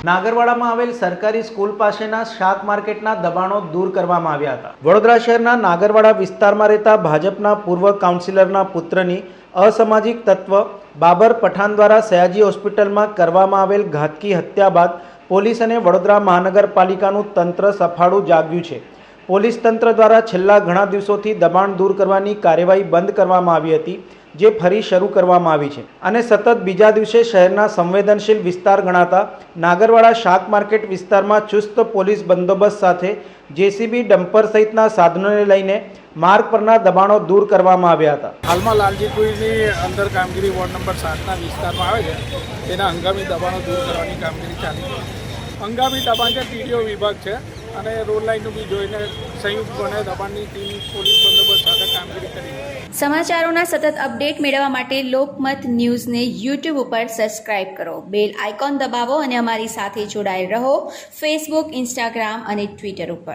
નાગરવાડામાં આવેલ સરકારી સ્કૂલ પાસેના શાક માર્કેટના દબાણો દૂર કરવામાં આવ્યા હતા। વડોદરા શહેરના નાગરવાડા વિસ્તારમાં રહેતા ભાજપના પૂર્વ કાઉન્સિલરના પુત્રની અસામાજિક તત્વ બાબર પઠાણ દ્વારા સયાજી હોસ્પિટલમાં કરવામાં આવેલ ઘાતકી હત્યા બાદ પોલીસ અને વડોદરા મહાનગરપાલિકાનું તંત્ર સફાળું જાગ્યું છે। પોલીસ તંત્ર દ્વારા છેલ્લા ઘણા દિવસોથી દબાણ દૂર કરવાની કાર્યવાહી બંધ કરવામાં આવી હતી, જે ફરી શરૂ કરવામાં આવી છે અને સતત બીજા દિવસે શહેરના સંવેદનશીલ વિસ્તાર ગણાતા નાગરવાડા શાક માર્કેટ વિસ્તારમાં ચુસ્ત પોલીસ બંદોબસ્ત સાથે જેસીબી ડમ્પર સહિતના સાધનોને લઈને માર્ગ પરના દબાણો દૂર કરવામાં આવ્યા હતા। હાલમાં લાલજીપુરની અંદર કામગીરી વોર્ડ નંબર 7ના વિસ્તારમાં આવે છે, તેના હંગામી દબાણો દૂર કરવાની કામગીરી ચાલી છે। હંગામી દબાણ છે ટીડીઓ વિભાગ છે અને રોડ લાઇનનું બી જોઈને સંયુક્તપણે દબાણની ટીમ પોલીસ બંદોબસ્ત સાથે કામગીરી કરી છે। સમાચારોના સતત અપડેટ મેળવવા માટે લોકમત ન્યૂઝને યુટ્યુબ ઉપર સબસ્ક્રાઇબ કરો, બેલ આઇકોન દબાવો અને અમારી સાથે જોડાયેલ રહો ફેસબુક, ઇન્સ્ટાગ્રામ અને ટ્વિટર ઉપર।